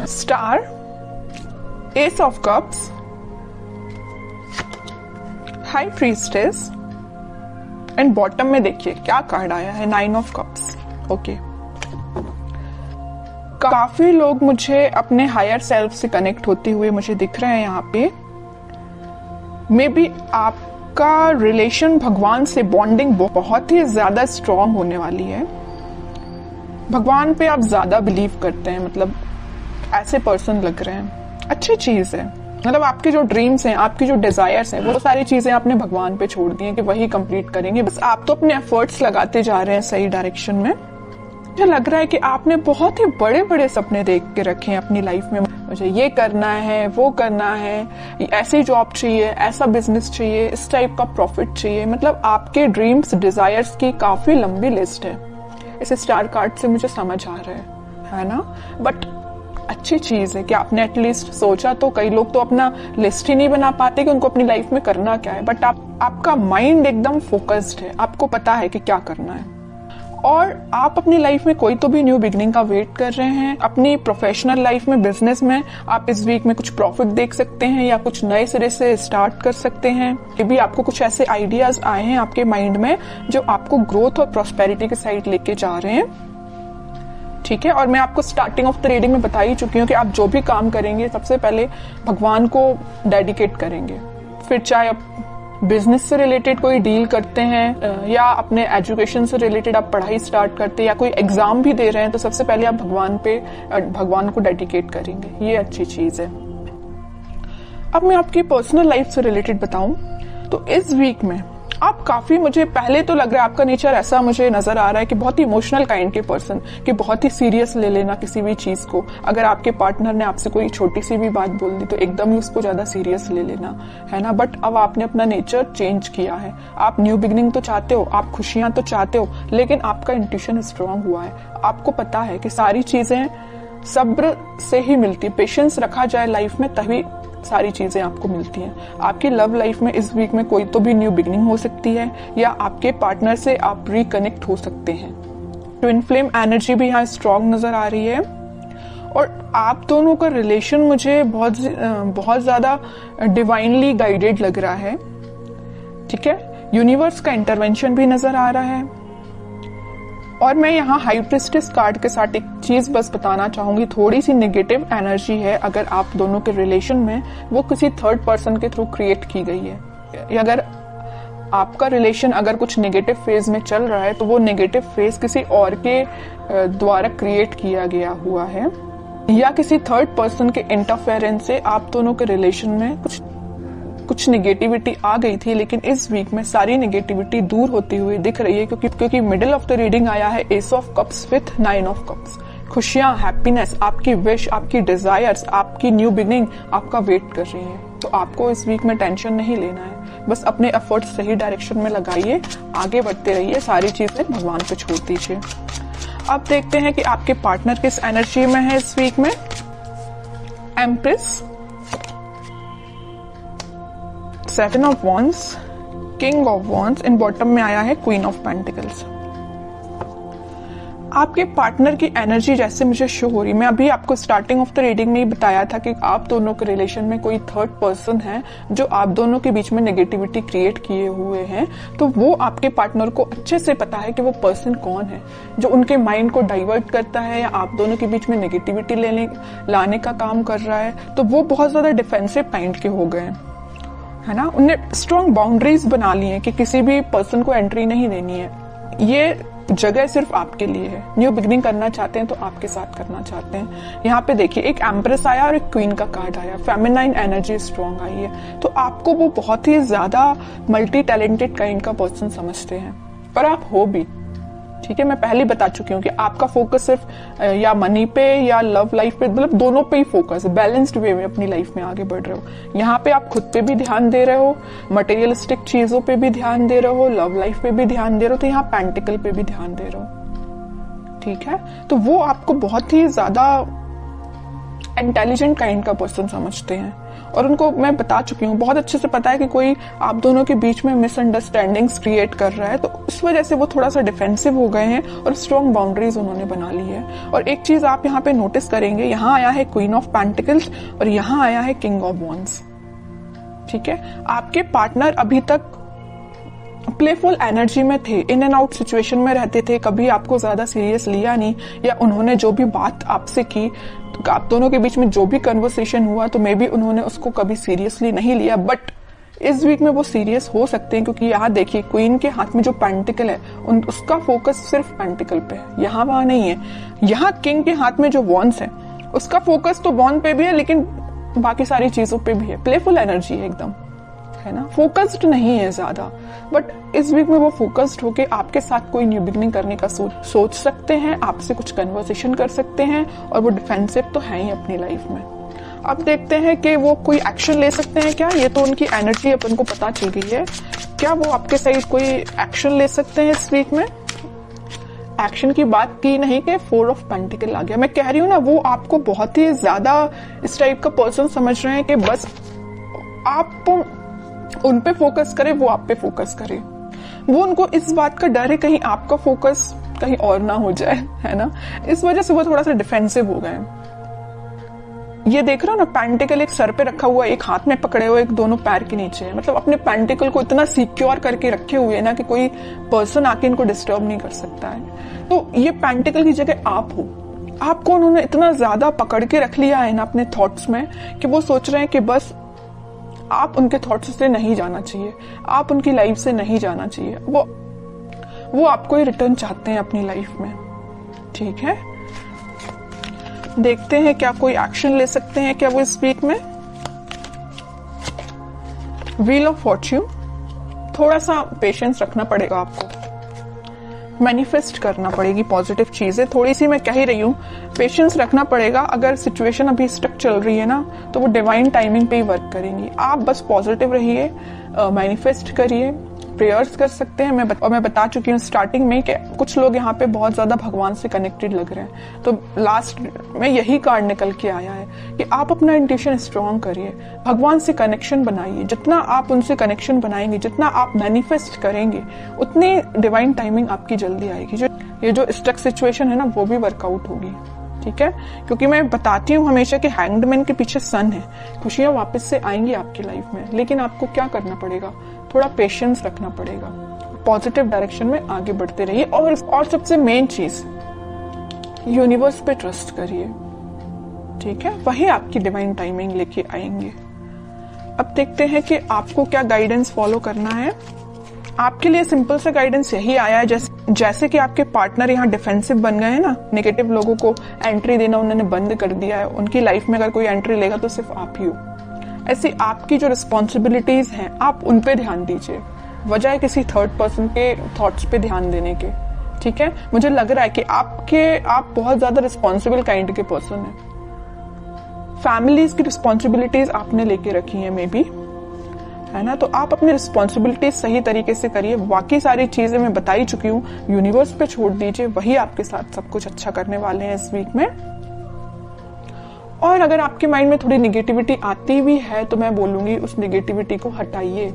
Star, S of cups, high priestess and bottom में देखिए क्या कार्ड आया है, 9 ऑफ कप्स। ओके, काफी लोग मुझे अपने हायर सेल्फ से कनेक्ट होते हुए मुझे दिख रहे हैं यहाँ पे। मे बी आपका रिलेशन भगवान से बॉन्डिंग बहुत ही ज्यादा स्ट्रांग होने वाली है। भगवान पे आप ज्यादा बिलीव करते हैं, मतलब ऐसे पर्सन लग रहे हैं। अच्छी चीज है, मतलब आपके जो ड्रीम्स हैं, आपकी जो डिजायर्स हैं, वो सारी चीजें आपने भगवान पे छोड़ दी हैं कि वही कंप्लीट करेंगे। बस आप तो अपने एफर्ट्स लगाते जा रहे हैं सही डायरेक्शन में। मुझे लग रहा है कि आपने बहुत ही बड़े बड़े सपने देख के रखे हैं अपनी लाइफ में। मुझे ये करना है, वो करना है, ऐसी जॉब चाहिए, ऐसा बिजनेस चाहिए, इस टाइप का प्रॉफिट चाहिए। मतलब आपके ड्रीम्स, डिजायर्स की काफी लंबी लिस्ट है। इस स्टार कार्ड से मुझे समझ आ रहा है ना। बट अच्छी चीज है कि आपने एटलीस्ट सोचा। तो कई लोग तो अपना लिस्ट ही नहीं बना पाते कि उनको अपनी लाइफ में करना क्या है। बट आपका माइंड एकदम फोकस्ड है, आपको पता है कि क्या करना है। और आप अपनी लाइफ में कोई तो भी न्यू बिगनिंग का वेट कर रहे हैं। अपनी प्रोफेशनल लाइफ में, बिजनेस में आप इस वीक में कुछ प्रॉफिट देख सकते हैं या कुछ नए सिरे से स्टार्ट कर सकते हैं। ये भी आपको कुछ ऐसे आइडियाज आए हैं आपके माइंड में जो आपको ग्रोथ और प्रॉस्पेरिटी के साइड लेके जा रहे हैं। ठीक है, और मैं आपको स्टार्टिंग ऑफ द रीडिंग में बता ही चुकी हूँ कि आप जो भी काम करेंगे सबसे पहले भगवान को डेडिकेट करेंगे। फिर चाहे आप बिजनेस से रिलेटेड कोई डील करते हैं या अपने एजुकेशन से रिलेटेड आप पढ़ाई स्टार्ट करते हैं या कोई एग्जाम भी दे रहे हैं, तो सबसे पहले आप भगवान को डेडिकेट करेंगे। ये अच्छी चीज है। अब मैं आपकी पर्सनल लाइफ से रिलेटेड बताऊं तो इस वीक में आप काफी, मुझे पहले तो लग रहा है आपका नेचर ऐसा मुझे नजर आ रहा है कि बहुत ही इमोशनल काइंड के पर्सन, कि बहुत ही सीरियस ले लेना किसी भी चीज को। अगर आपके पार्टनर ने आपसे कोई छोटी सी भी बात बोल दी तो एकदम ही उसको ज्यादा सीरियस ले लेना, है ना। बट अब आपने अपना नेचर चेंज किया है। आप न्यू बिगनिंग तो चाहते हो, आप खुशियां तो चाहते हो, लेकिन आपका इंट्यूशन स्ट्रांग हुआ है। आपको पता है कि सारी चीजें सब्र से ही मिलती, पेशेंस रखा जाए लाइफ में तभी सारी चीजें आपको मिलती हैं। आपकी लव लाइफ में इस वीक में कोई तो भी न्यू बिगनिंग हो सकती है या आपके पार्टनर से आप रिकनेक्ट हो सकते हैं। ट्विन फ्लेम एनर्जी भी यहाँ स्ट्रांग नजर आ रही है। और आप दोनों का रिलेशन मुझे बहुत ज्यादा डिवाइनली गाइडेड लग रहा है। ठीक है, यूनिवर्स का इंटरवेंशन भी नजर आ रहा है। और मैं यहाँ हाई प्रीस्टेस कार्ड के साथ एक चीज बस बताना चाहूंगी, थोड़ी सी नेगेटिव एनर्जी है अगर आप दोनों के रिलेशन में, वो किसी थर्ड पर्सन के थ्रू क्रिएट की गई है। अगर आपका रिलेशन अगर कुछ नेगेटिव फेज में चल रहा है तो वो नेगेटिव फेज किसी और के द्वारा क्रिएट किया गया हुआ है या किसी थर्ड पर्सन के इंटरफेरेंस से आप दोनों के रिलेशन में कुछ नेगेटिविटी आ गई थी। लेकिन इस वीक में सारी नेगेटिविटी दूर होती हुई दिख रही है क्योंकि मिडिल ऑफ द रीडिंग आया है S of cups with 9 of cups. खुशियां, हैप्पीनेस, आपकी विश, आपकी डिजायर्स, आपकी न्यू बिगनिंग आपका वेट कर रही है। तो आपको इस वीक में टेंशन नहीं लेना है, बस अपने एफर्ट्स सही डायरेक्शन में लगाइए, आगे बढ़ते रहिए, सारी चीजें भगवान पे छोड़ दीजिए। अब देखते हैं कि आपके पार्टनर किस एनर्जी में है इस वीक में। Empress, 7 of wands, king of wands, in bottom में आया है क्वीन ऑफ पेंटिकल्स। आपके पार्टनर की एनर्जी जैसे मुझे शो हो रही, मैं अभी आपको स्टार्टिंग ऑफ द रीडिंग में ही बताया था कि आप दोनों के रिलेशन में कोई थर्ड पर्सन है जो आप दोनों के बीच में नेगेटिविटी क्रिएट किए हुए हैं। तो वो आपके पार्टनर को अच्छे से पता है कि वो पर्सन कौन है जो उनके माइंड को डाइवर्ट करता है या आप दोनों के बीच में नेगेटिविटी लाने का काम कर रहा है। तो वो बहुत ज्यादा डिफेंसिव काइंड के हो गए हैं, है ना। उन्हें स्ट्रॉन्ग बाउंड्रीज बना ली है कि किसी भी पर्सन को एंट्री नहीं देनी है। ये जगह सिर्फ आपके लिए है। न्यू बिगनिंग करना चाहते हैं तो आपके साथ करना चाहते हैं। यहाँ पे देखिए एक एम्प्रेस आया और एक क्वीन का कार्ड आया, फेमिनाइन एनर्जी स्ट्रॉन्ग आई है। तो आपको वो बहुत ही ज्यादा मल्टी टैलेंटेड काइंड का पर्सन समझते हैं और आप हो भी। ठीक है, मैं पहले बता चुकी हूँ कि आपका फोकस सिर्फ या मनी पे या लव लाइफ पे, मतलब दोनों पे ही फोकस है। बैलेंस्ड वे में अपनी लाइफ में आगे बढ़ रहे हो। यहाँ पे आप खुद पे भी ध्यान दे रहे हो, मटेरियलिस्टिक चीजों पे भी ध्यान दे रहे हो, लव लाइफ पे भी ध्यान दे रहे हो, तो यहाँ पेंटिकल पे भी ध्यान दे रहे हो। ठीक है, तो वो आपको बहुत ही ज्यादा इंटेलिजेंट काइंड का पर्सन समझते हैं, और उनको मैं बता चुकी हूँ, बहुत अच्छे से पता है कि कोई आप दोनों के बीच में मिसअंडरस्टैंडिंग्स क्रिएट कर रहा है, तो इस वजह से वो थोड़ा सा डिफेंसिव हो गए हैं और स्ट्रॉन्ग बाउंड्रीज उन्होंने बना ली है। और एक चीज आप यहाँ पे नोटिस करेंगे, यहाँ आया है क्वीन ऑफ पेंटिकल्स और यहाँ आया है किंग ऑफ वॉन्ड्स। ठीक है, आपके पार्टनर अभी तक प्लेफुल एनर्जी में थे, इन एंड आउट सिचुएशन में रहते थे, कभी आपको ज्यादा सीरियस लिया नहीं, या उन्होंने जो भी बात आपसे की, तो आप दोनों के बीच में जो भी कन्वर्सेशन हुआ तो मे बी उन्होंने उसको कभी सीरियसली नहीं लिया। बट इस वीक में वो सीरियस हो सकते हैं, क्योंकि यहाँ देखिए क्वीन के हाथ में जो पेंटिकल है उसका फोकस सिर्फ पेंटिकल पे है, यहाँ वहां नहीं है। यहाँ किंग के हाथ में जो वॉन्ड्स है उसका फोकस तो वॉन्ड पे भी है, लेकिन बाकी सारी चीजों पे भी है। प्लेफुल एनर्जी है एकदम, है ना, फोकस्ड नहीं है ज्यादा। बट इस वीक में वो फोकस्ड होके आपके साथ कोई न्यू बिगनिंग करने का सोच सकते हैं, आपसे कुछ कन्वर्सेशन कर सकते हैं, और वो डिफेंसिव तो है ही अपनी लाइफ में। अब देखते हैं कि वो कोई एक्शन ले सकते हैं क्या। ये तो उनकी एनर्जी अपन को पता चल गई है, क्या वो आपके साइड कोई एक्शन ले सकते हैं इस वीक में। एक्शन की बात की नहीं कि 4 ऑफ पेंटिकल आ गया। मैं कह रही हूँ ना, वो आपको बहुत ही ज्यादा इस टाइप का पर्सन समझ रहे हैं कि बस आप उन पे फोकस करें, वो आप पे फोकस करें। वो उनको इस बात का डर है कहीं आपका फोकस कहीं और ना हो जाए, है ना, इस वजह से वो थोड़ा सा डिफेंसिव हो गए। ये देख रहे हो ना, पेंटिकल एक सर पे रखा हुआ, एक हाथ में पकड़े हुए, एक दोनों पैर के नीचे है। मतलब अपने पेंटिकल को इतना सिक्योर करके रखे हुए है ना कि कोई पर्सन आके इनको डिस्टर्ब नहीं कर सकता है। तो ये पेंटिकल की जगह आप हो, आपको उन्होंने इतना ज्यादा पकड़ के रख लिया है ना अपने थॉट्स में कि वो सोच रहे हैं कि बस आप उनके थॉट्स से नहीं जाना चाहिए, आप उनकी लाइफ से नहीं जाना चाहिए। वो आपको ही रिटर्न चाहते हैं अपनी लाइफ में। ठीक है, देखते हैं क्या कोई एक्शन ले सकते हैं क्या वो इस वीक में। व्हील ऑफ फॉर्च्यून, थोड़ा सा पेशेंस रखना पड़ेगा आपको, मैनिफेस्ट करना पड़ेगी पॉजिटिव चीजें। थोड़ी सी मैं कह ही रही हूँ, पेशेंस रखना पड़ेगा। अगर सिचुएशन अभी स्टक चल रही है ना, तो वो डिवाइन टाइमिंग पे ही वर्क करेंगी। आप बस पॉजिटिव रहिए, मैनिफेस्ट करिए, प्रेयर्स कर सकते हैं। मैं बता चुकी हूँ स्टार्टिंग में कि कुछ लोग यहाँ पे बहुत ज्यादा भगवान से कनेक्टेड लग रहे हैं, तो लास्ट में यही कार्ड निकल के आया है कि आप अपना इंट्यूशन स्ट्रांग करिए, भगवान से कनेक्शन बनाइए। जितना आप उनसे कनेक्शन बनाएंगे, जितना आप मैनिफेस्ट करेंगे, उतनी डिवाइन टाइमिंग आपकी जल्दी आएगी। ये जो स्टक सिचुएशन है ना, वो भी वर्कआउट होगी। ठीक है, क्योंकि मैं बताती हूँ हमेशा कि हैंग्ड मैन के पीछे सन है, खुशियां वापस से आएंगी आपकी लाइफ में, लेकिन आपको क्या करना पड़ेगा, थोड़ा पेशेंस रखना पड़ेगा, पॉजिटिव डायरेक्शन में आगे बढ़ते रहिए। और सबसे मेन चीज, यूनिवर्स पे ट्रस्ट करिए। ठीक है, वही आपकी डिवाइन टाइमिंग लेके आएंगे। अब देखते हैं कि आपको क्या गाइडेंस फॉलो करना है। आपके लिए सिंपल सा गाइडेंस यही आया है, जैसे कि आपके पार्टनर यहाँ डिफेंसिव बन गए हैं ना, नेगेटिव लोगों को एंट्री देना उन्होंने बंद कर दिया है, उनकी लाइफ में अगर कोई एंट्री लेगा तो सिर्फ आप ही हो। ऐसी आपकी जो रिस्पॉन्सिबिलिटीज हैं, आप उन पे ध्यान दीजिए, बजाय किसी थर्ड पर्सन के थॉट्स पे ध्यान देने के। ठीक है, मुझे लग रहा है कि आप बहुत ज्यादा रिस्पॉन्सिबल काइंड के पर्सन हैं। फैमिलीज की रिस्पॉन्सिबिलिटीज आपने लेके रखी है मे बी, है ना, तो आप अपनी रिस्पॉन्सिबिलिटीज सही तरीके से करिए। बाकी सारी चीजें मैं बता ही चुकी हूँ, यूनिवर्स पे छोड़ दीजिए, वही आपके साथ सब कुछ अच्छा करने वाले हैं इस वीक में। और अगर आपके माइंड में थोड़ी निगेटिविटी आती भी है तो मैं बोलूंगी उस निगेटिविटी को हटाइए।